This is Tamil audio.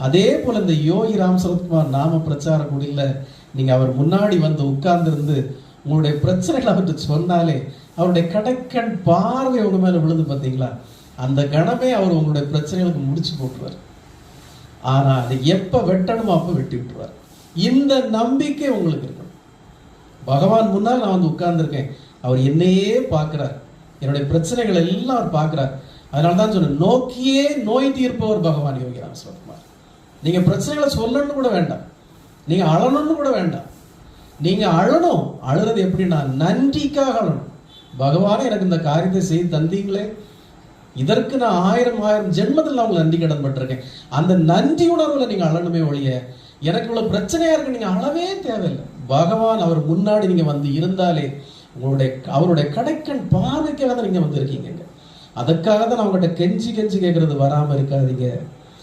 அதே போல இந்த யோகி ராம் சரத்குமார் நாம பிரச்சார குடியில் நீங்க அவர் முன்னாடி வந்து உட்கார்ந்துருந்து உங்களுடைய பிரச்சனைகளை அவர்கிட்ட சொன்னாலே அவருடைய கடைக்கண் பார்வை உங்க மேல விழுந்து பார்த்தீங்களா, அந்த கணமே அவர் உங்களுடைய பிரச்சனைகளுக்கு முடிச்சு போட்டுருவார். ஆனா அதை எப்ப வெட்டணுமோ அப்ப வெட்டி விட்டுருவார். இந்த நம்பிக்கை உங்களுக்கு இருக்கணும். பகவான் முன்னால் நான் வந்து உட்கார்ந்துருக்கேன், அவர் என்னையே பார்க்கிறார், என்னுடைய பிரச்சனைகள் எல்லாம் அவர் பார்க்கிறார். அதனால்தான் சொன்னேன், நோக்கியே நோய் தீர்ப்பவர் பகவான் யோகி ராம் சரத்குமார். நீங்க பிரச்சனைகளை சொல்லணும்னு கூட வேண்டாம், நீங்க அழணும்னு கூட வேண்டாம். நீங்க அழணும். அழுறது எப்படின்னா நன்றிக்காக அழணும். பகவானே எனக்கு இந்த காரியத்தை செய்து தந்தீங்களே, இதற்கு நான் 1000 ஜென்மத்தில் நான் உங்களை நன்றி கடன் பட்டிருக்கேன். அந்த நன்றி உணர்வுல நீங்க அழணுமே ஒழிய எனக்கு இவ்வளவு பிரச்சனையா இருக்கு நீங்க அழவே தேவையில்லை. பகவான் அவர் முன்னாடி நீங்க வந்து இருந்தாலே அவருடைய கடைக்கண் பார்வைக்காக தான் நீங்க வந்து இருக்கீங்க. அதுக்காக தான் நான் உங்கள்கிட்ட கெஞ்சி கேட்கறது, வராம இருக்காதீங்க.